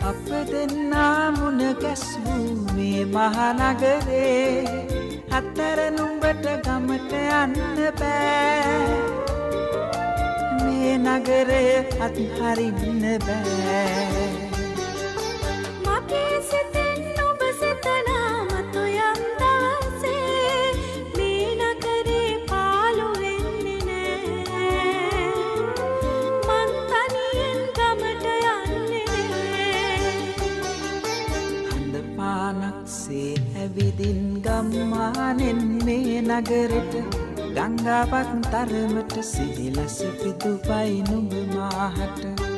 අප දෙන්නා මුණ ගැස්වූ මේ මහනගරේ අතර නුඹට ගමට යන්න බෑ මේ නගරය අත්හරින්න බෑ මගේ සිතෙන් ඔබ සිතනා මතු යම් දවසේ මේ නගරේ පාළු වෙන්නේ නෑ මං තනියෙන් ගමට යන්නේ හඳ පානක්සේ ඇවිදින් ගම්මානෙන් මේ නගරෙට ගංගාවක් තරමට සිහිලස පිදුපයි නුඹ මාහට